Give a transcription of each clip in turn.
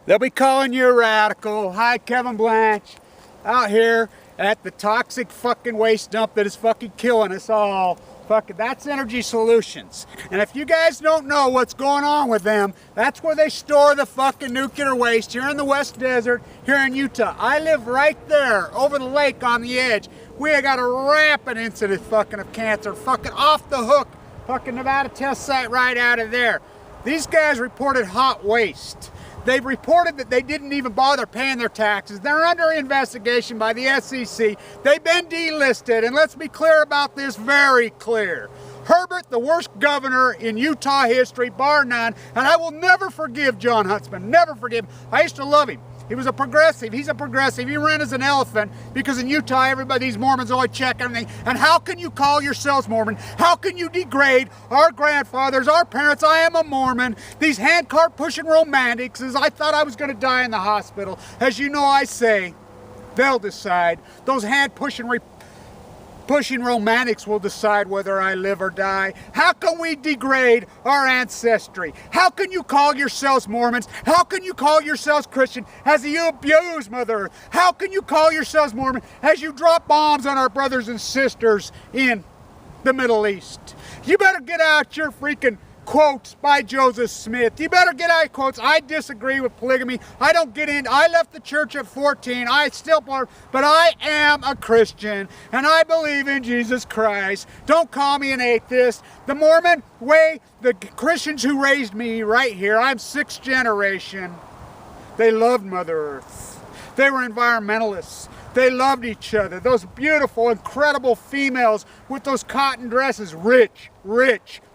They'll be calling you a radical. Hi, Kevin Blanch, out here at the toxic fucking waste dump that is fucking killing us all. Fucking, that's Energy Solutions. And if you guys don't know what's going on with them, that's where they store the fucking nuclear waste here in the West Desert, here in Utah. I live right there, over the lake on the edge. We have got a rampant incident fucking of cancer, fucking off the hook, fucking Nevada test site right out of there. These guys reported hot waste. They've reported that they didn't even bother paying their taxes. They're under investigation by the SEC. They've been delisted, and let's be clear about this, very clear. Herbert, the worst governor in Utah history, bar none, and I will never forgive John Huntsman, never forgive him. I used to love him. He was a progressive. He's a progressive. He ran as an elephant because in Utah, everybody, these Mormons always check everything. And how can you call yourselves Mormon? How can you degrade our grandfathers, our parents? I am a Mormon. These handcart pushing romantics, as I thought I was going to die in the hospital. As you know, I say, they'll decide. Those hand pushing romantics will decide whether I live or die. How can we degrade our ancestry? How can you call yourselves Mormons? How can you call yourselves Christian as you abuse Mother Earth? How can you call yourselves Mormon as you drop bombs on our brothers and sisters in the Middle East? You better get out your freaking quotes by Joseph Smith. You better get out quotes. I disagree with polygamy. I don't get in. I left the church at 14. I still part, but I am a Christian and I believe in Jesus Christ. Don't call me an atheist. The Mormon way, the Christians who raised me right here, I'm 6th generation. They loved Mother Earth. They were environmentalists. They loved each other. Those beautiful, incredible females with those cotton dresses, rich,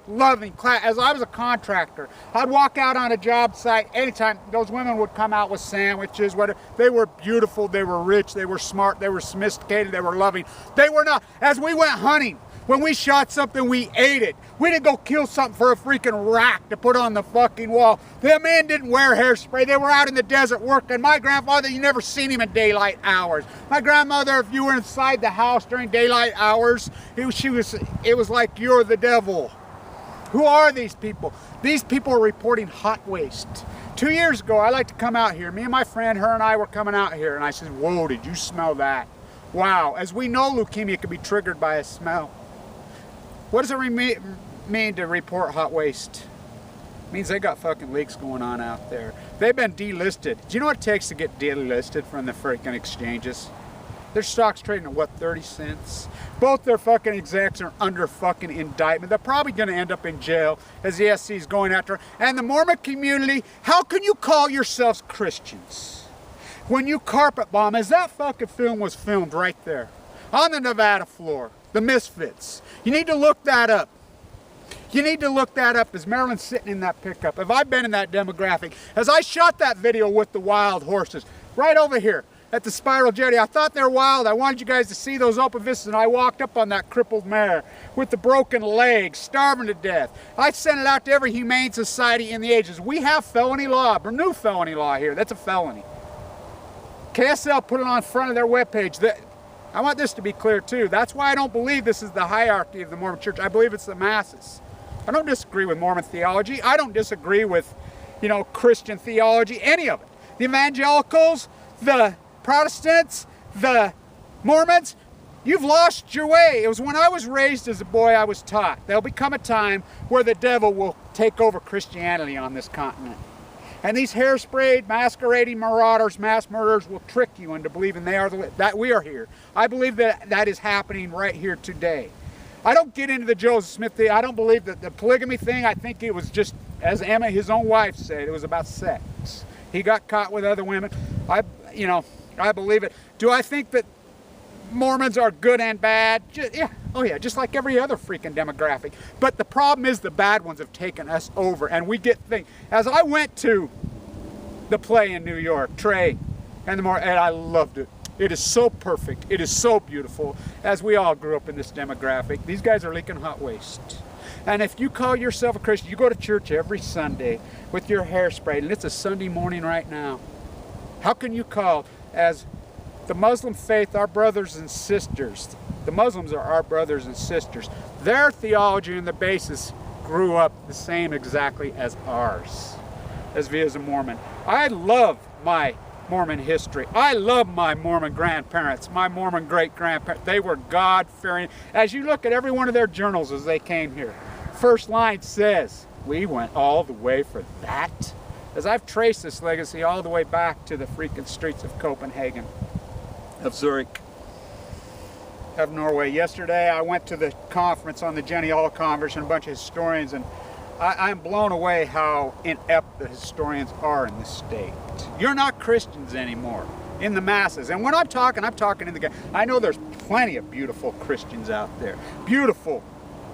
loving class. As I was a contractor, I'd walk out on a job site anytime. Those women would come out with sandwiches. Whatever. They were beautiful. They were rich. They were smart. They were sophisticated. They were loving. They were not. As we went hunting, when we shot something, we ate it. We didn't go kill something for a freaking rack to put on the fucking wall. Them men didn't wear hairspray. They were out in the desert working. My grandfather, you never seen him in daylight hours. My grandmother, if you were inside the house during daylight hours, it was like you're the devil. Who are these people? These people are reporting hot waste. 2 years ago, I like to come out here. Me and my friend, her and I were coming out here, and I said, whoa, did you smell that? Wow. As we know, leukemia can be triggered by a smell. What does it mean to report hot waste? It means they got fucking leaks going on out there. They've been delisted. Do you know what it takes to get delisted from the freaking exchanges? Their stock's trading at what, 30 cents? Both their fucking execs are under fucking indictment. They're probably going to end up in jail as the SEC is going after them. And the Mormon community, how can you call yourselves Christians when you carpet bomb, as that fucking film was filmed right there on the Nevada floor, the Misfits? You need to look that up. You need to look that up. As Marilyn's sitting in that pickup, have I been in that demographic? As I shot that video with the wild horses right over here at the Spiral Jetty, I thought they were wild. I wanted you guys to see those open vistas, and I walked up on that crippled mare with the broken legs, starving to death. I sent it out to every humane society in the ages. We have felony law, or new felony law here. That's a felony. KSL put it on front of their webpage. I want this to be clear too. That's why I don't believe this is the hierarchy of the Mormon church. I believe it's the masses. I don't disagree with Mormon theology. I don't disagree with, Christian theology, any of it. The evangelicals, the Protestants, the Mormons, you've lost your way. It was when I was raised as a boy I was taught. There'll become a time where the devil will take over Christianity on this continent. And these hairsprayed, masquerading marauders, mass murderers will trick you into believing that we are here. I believe that is happening right here today. I don't get into the Joseph Smith thing. I don't believe that the polygamy thing. I think it was just, as Emma, his own wife, said, it was about sex. He got caught with other women. I believe it. Do I think that Mormons are good and bad? Yeah. Oh yeah, just like every other freaking demographic. But the problem is the bad ones have taken us over, and we get things. As I went to the play in New York, Trey, and I loved it. It is so perfect. It is so beautiful. As we all grew up in this demographic, these guys are leaking hot waste. And if you call yourself a Christian, you go to church every Sunday with your hair sprayed, and it's a Sunday morning right now. How can you call, as the Muslim faith, our brothers and sisters? The Muslims are our brothers and sisters. Their theology and the basis grew up the same exactly as ours. as a Mormon. I love my Mormon history. I love my Mormon grandparents, my Mormon great-grandparents. They were God-fearing. As you look at every one of their journals as they came here, first line says, we went all the way for that. As I've traced this legacy all the way back to the freaking streets of Copenhagen, of Zurich, of Norway. Yesterday I went to the conference on the Jenny Hall conference and a bunch of historians, and I'm blown away how inept the historians are in this state. You're not Christians anymore in the masses. And when I'm talking in the... I know there's plenty of beautiful Christians out there. Beautiful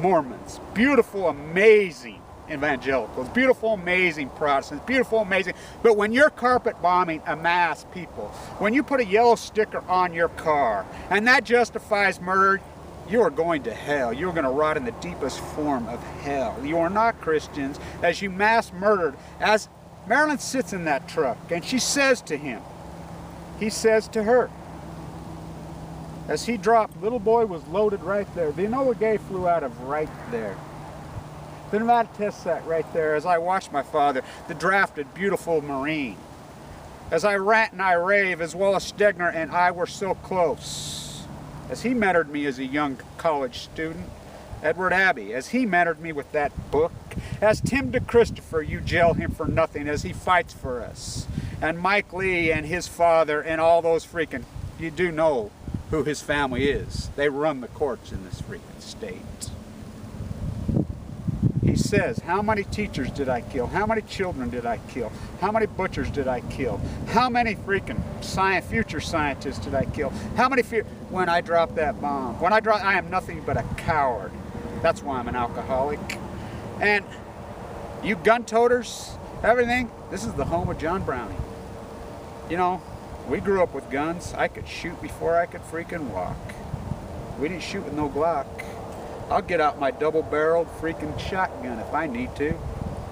Mormons. Beautiful, amazing evangelicals. Beautiful, amazing Protestants. Beautiful, amazing... But when you're carpet bombing a mass people, when you put a yellow sticker on your car, and that justifies murder, you are going to hell. You're going to rot in the deepest form of hell. You are not Christians as you mass murdered. As Marilyn sits in that truck and she says to him, he says to her, as he dropped, little boy was loaded right there. The Enola Gay flew out of right there. The Nevada test sat right there as I watched my father, the drafted, beautiful Marine. As I rant and I rave, as well as Stegner and I were so close. As he mentored me as a young college student, Edward Abbey, as he mentored me with that book, as Tim DeChristopher, you jail him for nothing as he fights for us, and Mike Lee and his father and all those freaking, you do know who his family is. They run the courts in this freaking state. He says, how many teachers did I kill? How many children did I kill? How many butchers did I kill? How many freaking future scientists did I kill? How many when I dropped that bomb? I am nothing but a coward. That's why I'm an alcoholic. And you gun toters, everything, this is the home of John Browning. You know, we grew up with guns. I could shoot before I could freaking walk. We didn't shoot with no Glock. I'll get out my double-barreled freaking shotgun if I need to.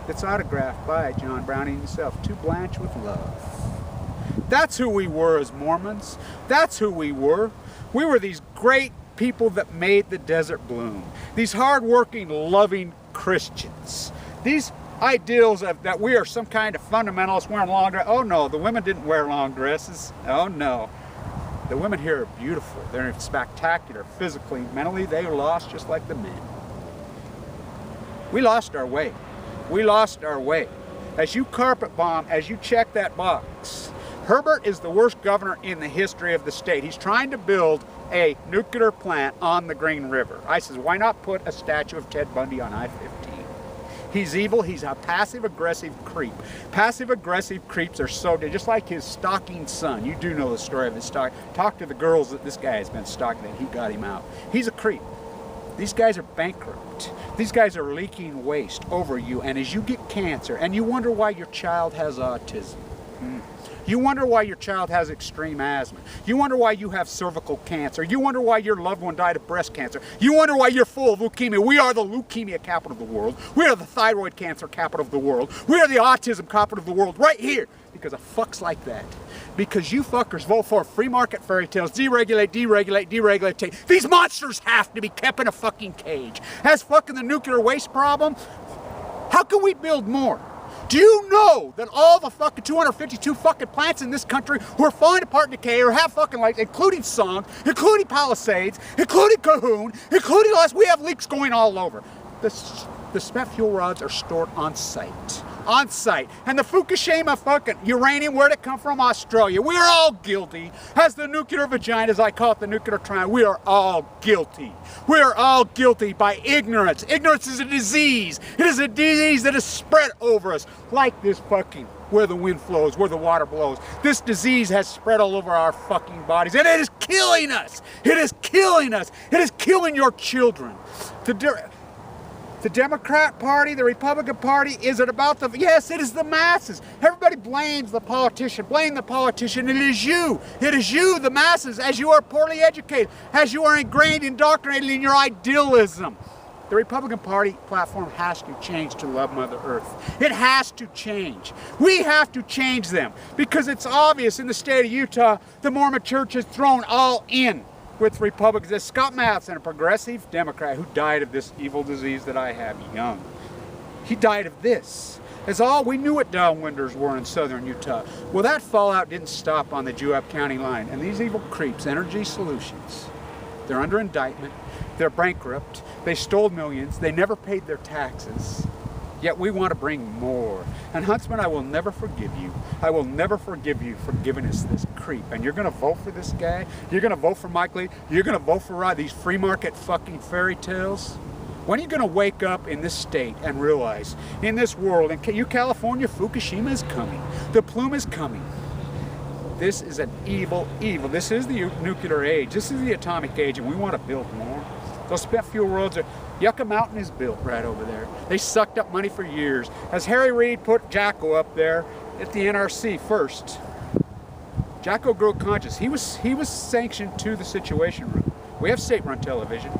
It's autographed by John Browning himself, to blanch with love. That's who we were as Mormons. That's who we were. We were these great people that made the desert bloom. These hard-working, loving Christians. These ideals of that we are some kind of fundamentalists wearing long dresses. Oh no, the women didn't wear long dresses. Oh no. The women here are beautiful. They're spectacular physically, mentally. They are lost just like the men. We lost our way. We lost our way. As you carpet bomb, as you check that box, Herbert is the worst governor in the history of the state. He's trying to build a nuclear plant on the Green River. I says, why not put a statue of Ted Bundy on I-15? He's evil. He's a passive-aggressive creep. Passive-aggressive creeps are so dead. Just like his stalking son. You do know the story of his stalking. Talk to the girls that this guy has been stalking and he got him out. He's a creep. These guys are bankrupt. These guys are leaking waste over you. And as you get cancer, and you wonder why your child has autism. You wonder why your child has extreme asthma. You wonder why you have cervical cancer. You wonder why your loved one died of breast cancer. You wonder why you're full of leukemia. We are the leukemia capital of the world. We are the thyroid cancer capital of the world. We are the autism capital of the world right here because of fucks like that. Because you fuckers vote for free market fairy tales, deregulate, deregulate, deregulate. These monsters have to be kept in a fucking cage. As fucking the nuclear waste problem, how can we build more? Do you know that all the fucking 252 fucking plants in this country who are falling apart and decay or have fucking lights, including Song, including Palisades, including Cahoon, including us, we have leaks going all over. The spent fuel rods are stored on site. On site. And the Fukushima fucking uranium, where'd it come from? Australia. We are all guilty. As the nuclear vagina, as I call it, the nuclear triangle, we are all guilty. We are all guilty by ignorance. Ignorance is a disease. It is a disease that is spread over us like this fucking where the wind flows, where the water blows. This disease has spread all over our fucking bodies and it is killing us. It is killing us. It is killing your children. The Democrat Party, the Republican Party, is it about the... Yes, it is the masses. Everybody blames the politician. Blame the politician. It is you. It is you, the masses, as you are poorly educated, as you are ingrained, indoctrinated in your idealism. The Republican Party platform has to change to love Mother Earth. It has to change. We have to change them because it's obvious in the state of Utah, the Mormon Church has thrown all in with Republicans. There's Scott Matson, a progressive Democrat who died of this evil disease that I have young. He died of this. It's all, we knew what downwinders were in southern Utah. Well, that fallout didn't stop on the Juab County line. And these evil creeps, Energy Solutions, they're under indictment. They're bankrupt. They stole millions. They never paid their taxes. Yet we want to bring more. And Huntsman, I will never forgive you. I will never forgive you for giving us this creep. And you're going to vote for this guy? You're going to vote for Mike Lee? You're going to vote for these free market fucking fairy tales? When are you going to wake up in this state and realize, in this world, in you California, Fukushima is coming. The plume is coming. This is an evil. This is the nuclear age. This is the atomic age, and we want to build more. Those spent fuel roads are, Yucca Mountain is built right over there. They sucked up money for years. As Harry Reid put Jacko up there at the NRC first, Jacko grew conscious. He was sanctioned to the Situation Room. We have state-run television.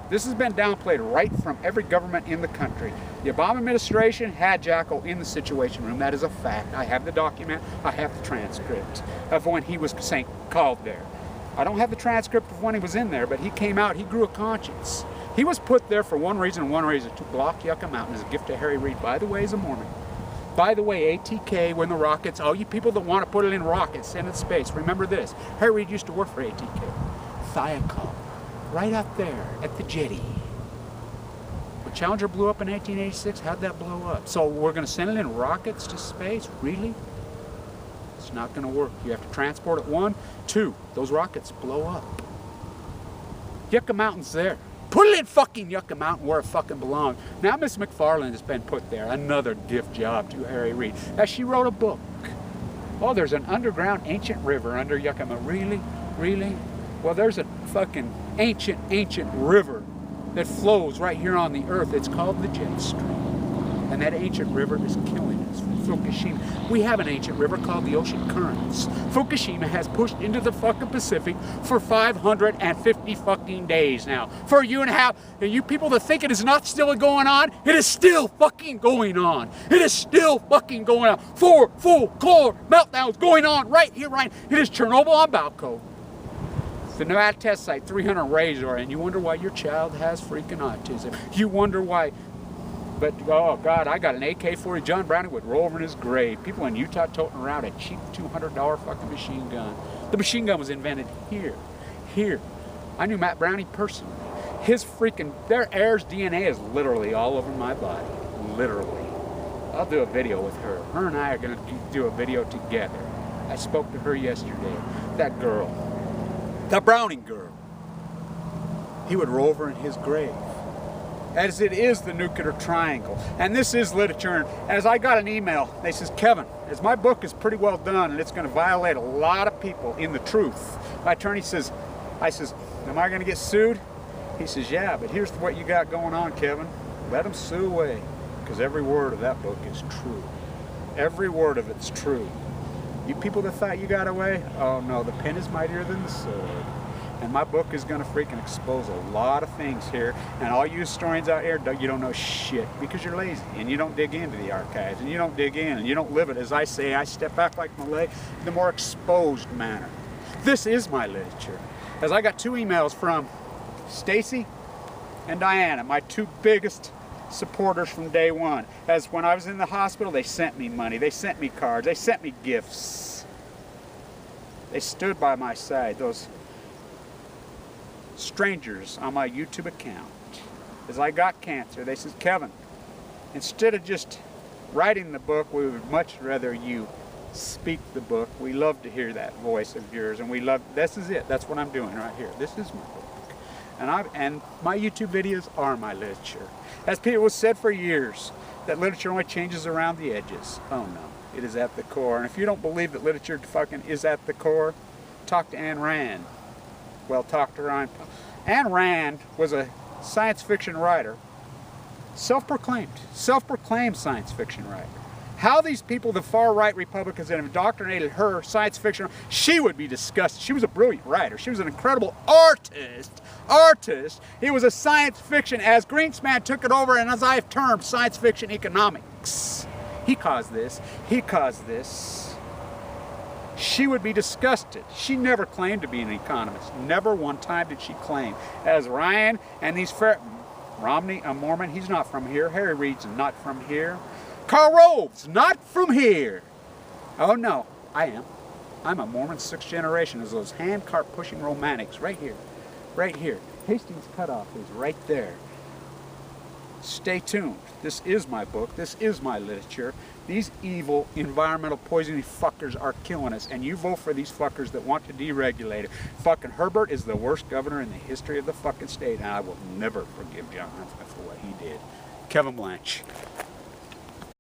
This has been downplayed right from every government in the country. The Obama administration had Jacko in the Situation Room. That is a fact. I have the document. I have the transcript of when he was called there. I don't have the transcript of when he was in there, but he came out. He grew a conscience. He was put there for one reason and one reason, to block Yucca Mountain as a gift to Harry Reid. By the way, he's a Mormon. By the way, ATK, when the rockets, all you people that want to put it in rockets, send it to space, remember this. Harry Reid used to work for ATK. Thiokol. Right out there at the jetty. When Challenger blew up in 1886, how'd that blow up? So we're going to send it in rockets to space? Really? It's not going to work. You have to transport it. 1, 2, those rockets blow up. Yucca Mountain's there. Put it in fucking Yucca Mountain where it fucking belongs. Now Miss McFarland has been put there. Another gift job to Harry Reid. As she wrote a book. Oh, there's an underground ancient river under Yucca Mountain. Really? Really? Well, there's a fucking ancient river that flows right here on the earth. It's called the jet stream. And that ancient river is killing us from Fukushima. We have an ancient river called the ocean currents. Fukushima has pushed into the fucking Pacific for 550 fucking days now. For a year and a half. And you people that think it is not still going on, it is still fucking going on. It is still fucking going on. 4 full core meltdowns going on right here, right. It is Chernobyl on Balco. The Nevada test site, 300 Razor, and you wonder why your child has freaking autism. You wonder why, but oh God, I got an AK-40. John Browning would roll over in his grave. People in Utah toting around a cheap $200 fucking machine gun. The machine gun was invented here. I knew Matt Browning personally. His freaking, their heirs' DNA is literally all over my body. Literally. I'll do a video with her. Her and I are gonna do a video together. I spoke to her yesterday. That girl. The Browning girl. He would roll over in his grave. As it is the nuclear triangle. And this is literature. And as I got an email, they says, Kevin, as my book is pretty well done and it's going to violate a lot of people in the truth. My attorney says, I says, am I going to get sued? He says, yeah, but here's what you got going on, Kevin. Let them sue away. Because every word of that book is true. Every word of it's true. You people that thought you got away, oh no, the pen is mightier than the sword. And my book is going to freaking expose a lot of things here. And all you historians out here, you don't know shit because you're lazy and you don't dig into the archives and you don't dig in and you don't live it. As I say, I step back like Malay, the more exposed manner. This is my literature. As I got 2 emails from Stacy and Diana, my 2 biggest supporters from day one. As when I was in the hospital, they sent me money, they sent me cards, they sent me gifts. They stood by my side, those strangers on my YouTube account. As I got cancer, they said, Kevin, instead of just writing the book, we would much rather you speak the book. We love to hear that voice of yours, and we love, this is it, that's what I'm doing right here. This is my book. And my YouTube videos are my literature. As people have said for years, that literature only changes around the edges. Oh no, it is at the core. And if you don't believe that literature fucking is at the core, talk to Ayn Rand. Well, talk to her. Ayn Rand was a science fiction writer, self-proclaimed science fiction writer. How these people, the far-right Republicans that have indoctrinated her science fiction, she would be disgusted. She was a brilliant writer. She was an incredible artist. It was a science fiction, as Greenspan took it over, and as I have termed, science fiction economics. He caused this. She would be disgusted. She never claimed to be an economist. Never one time did she claim. As Ryan and these Romney, a Mormon, he's not from here. Harry Reid's not from here. Karl Rove's not from here. Oh no, I am. I'm a Mormon 6th generation as those handcart pushing romantics right here. Right here. Hastings Cutoff is right there. Stay tuned. This is my book. This is my literature. These evil environmental poisoning fuckers are killing us, and you vote for these fuckers that want to deregulate it. Fucking Herbert is the worst governor in the history of the fucking state, and I will never forgive John Hunt for what he did. Kevin Blanch.